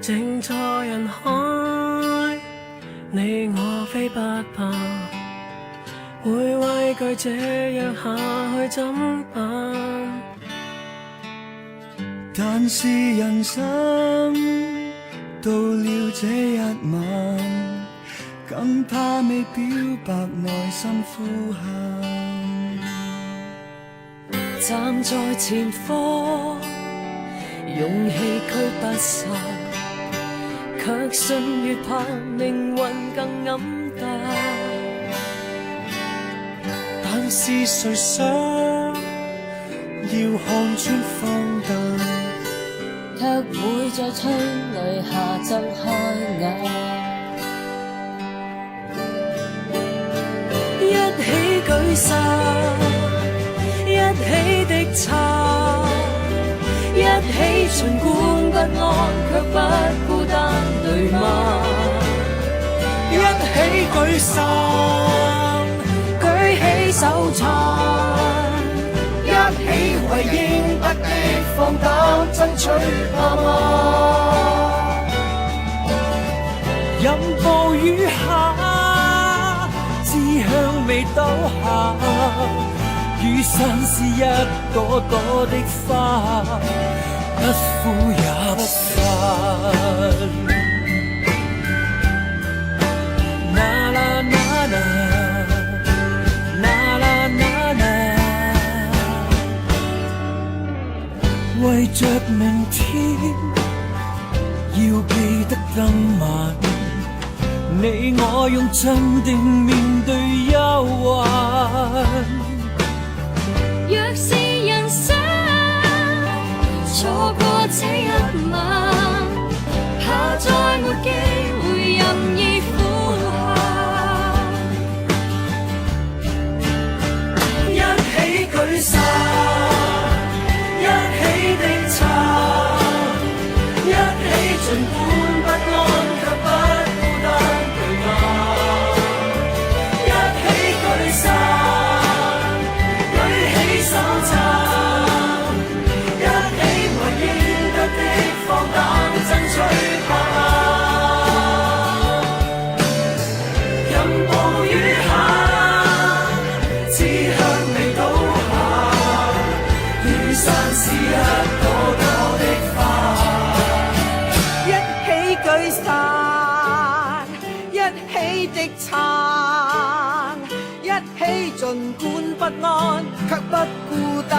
靜在人海，你我非不怕，會畏懼這樣下去怎辦？但是人生到了這一晚，更怕未表白內心呼喊。站在前方，勇氣驅不散，卻信越怕命運更黯淡。但是誰想要看穿荒誕，卻會在催淚下睜開眼。一起舉傘，一起的撐，一起儘管不安卻不孤單，對嗎？一起舉傘，舉起手撐，一起為應得的放膽爭取，怕嗎？任暴雨下，志向未倒下，雨傘是一朵朵的花，不枯也不散。啦啦啦啦，啦啦啦啦，為着明天要記得今晚，你我用鎮定面對憂患。若是人生錯過這一晚，怕再沒機會任意呼喊。一起舉傘，一起的撐，一起儘管不安卻不孤單，對嗎？一起舉傘，舉起手撐，一起為應得的放膽爭取，怕嗎？任暴雨下，志向未倒下，雨傘是一朵朵的花。一起舉傘，一起的撐，一起儘管不安，卻不孤單。